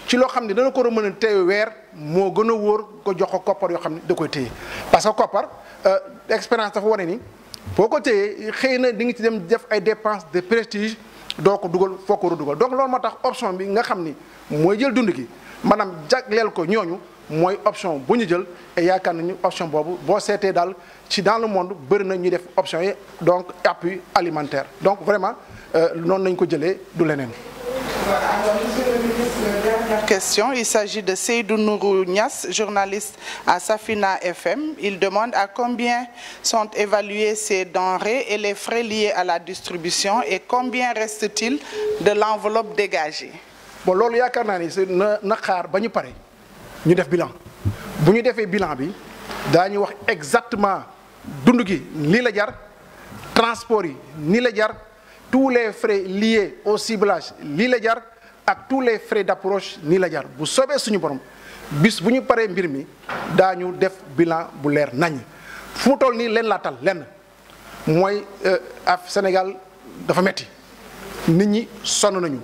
ci loo xam ne dana ko mën a téye weer moo gën a wóor ko jox ko koppar yoo xam ne da koy téye parce que koppar expérience dafa wane ni boo ko téyee xëy na di nga ci dem def ay dépenses de prestige doo ko dugal foo ko war a dugal donc loolu moo tax option bi nga xam ni mooy jël dund gi maanaam jagleel ko ñooñu mooy option bu ñu jël et yaakaar nañu option boobu boo seetee daal ci dans le monde bëri na ñuy def option yi donc appui alimentaire donc vraiment noonu nañ ko jëlee du leneen. Alors, monsieur le ministre, dernière question. Il s'agit de Seydou Nourou Niass, journaliste à Safina FM. Il demande à combien sont évaluées ces denrées et les frais liés à la distribution et combien reste-t-il de l'enveloppe dégagée? Bon, loolu yaakaar naa ni na xaar ba ñu pare ñu def bilan bu ñu defee bilan bi daañu wax exactement dund gi lii la jar transport yi nii la jar. Tous les frais liés au ciblage lii la jar ak tous les frais d'approche nii la jar bu soobee suñu borom bis bu ñu paree mbir mi daañu def bilan bu leer nañ fu mu toll nii leen laa tal lenn mooy Sénégal dafa metti nit ñi sonn nañu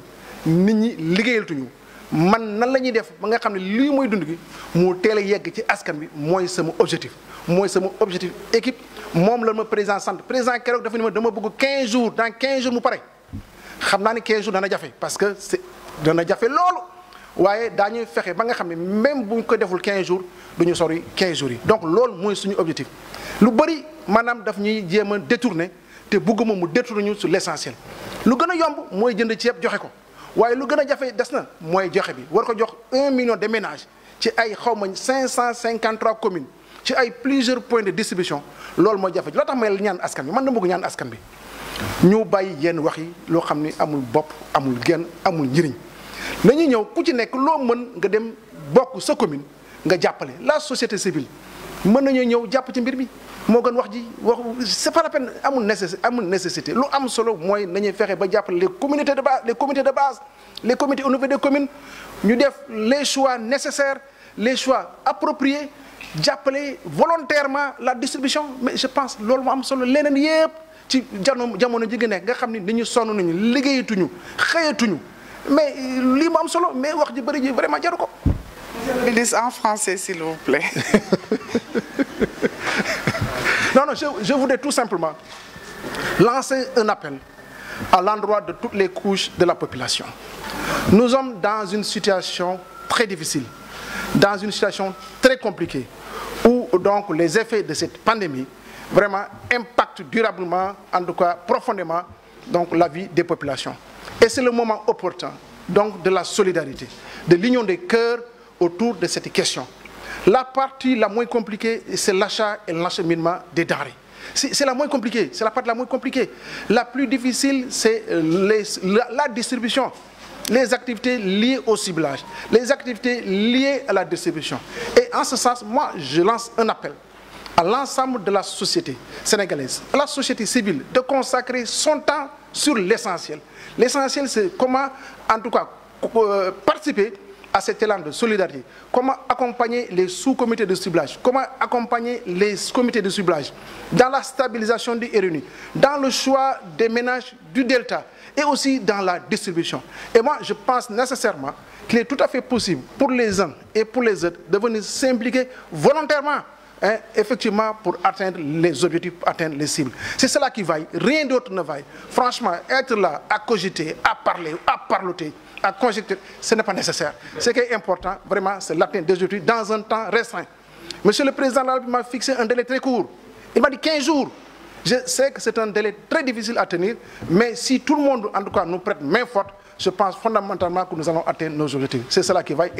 nit ñi liggéeyatuñu man nan la ñuy def ba nga xam ne lii mooy dund gi mu teel a yegg ci askan bi mooy sama objectif équipe moom la ma président sant président keroog dafa ni ma dama bëgg 15 jours dans 15 jours mu pare xam naa ni 15 jours dana jafe parce que dana jafe loolu waaye daañuy fexe ba nga xam ne même bu ñu ko deful 15 jours du ñu sori 15 jours yi donc loolu mooy suñu objectif lu bëri maanaam daf ñuy jéem a détourner te bëgguma mu détourner ñu sur l'essentiel lu gën a yomb mooy jënd ceeb joxe ko waaye lu gën a jafe des na mooy joxe bi war ko jox 1 million de ménages ci ay xawma 553 communes ci ay plusieurs points de distribution loolu mooy jafe loo tax may ñaan askan bi man dama bëgg ñaan askan bi ñu bàyyi yenn wax yi loo xam ni amul bopp amul genn amul njëriñ nañu ñëw ku ci nekk loo mën nga dem bokk sa commune nga jàppale la société civile mën nañoo ñëw jàpp ci mbir mi moo gën wax ji wax c'est pas la peine amul nécessité lu am solo mooy nañuy fexe ba jàppale les comités de base les comités au niveau des communes ñu def les choix nécessaires les choix appropriés jàppale volontairement la distribution mais je pense loolu moo am solo leneen yépp ci jamono ji nga nekk nga xam ni nit ñi sonn nañu liggéeyatuñu xëyatuñu mais lii moo am solo mais wax ji bëri ji vraiment jaru ko. Monsieur le ministre, en français s'il vous plaît. Non, je voudrais tout simplement lancer un appel à l'endroit de toutes les couches de la population. Nous sommes dans une situation très difficile, dans une situation très compliquée, où donc les effets de cette pandémie vraiment impactent durablement, en tout cas profondément, donc la vie des populations. Et c'est le moment opportun donc de la solidarité, de l'union des cœurs autour de cette question. La partie la moins compliquée, c'est l'achat et l'acheminement des denrées. C'est la moins compliquée, c'est la partie la moins compliquée. La plus difficile, c'est la distribution, les activités liées au ciblage, les activités liées à la distribution. Et en ce sens, moi, je lance un appel à l'ensemble de la société sénégalaise, à la société civile, de consacrer son temps sur l'essentiel. L'essentiel, c'est comment, en tout cas, participer à cet élan de solidarité. Comment accompagner les sous-comités de ciblage, comment accompagner les comités de ciblage dans la stabilisation du RNU, dans le choix des ménages du Delta et aussi dans la distribution. Et moi, je pense nécessairement qu'il est tout à fait possible pour les uns et pour les autres de venir s'impliquer volontairement, effectivement, pour atteindre les objectifs, pour atteindre les cibles. C'est cela qui vaille, rien d'autre ne vaille. Franchement, être là, à cogiter, à parler, à parloter, à conjecturer, ce n'est pas nécessaire. Ce qui est important, vraiment, c'est l'atteinte des objectifs dans un temps restreint. Monsieur le Président de la République m'a fixé un délai très court. Il m'a dit 15 jours. Je sais que c'est un délai très difficile à tenir, mais si tout le monde, en tout cas, nous prête main forte, je pense fondamentalement que nous allons atteindre nos objectifs. C'est cela qui vaille.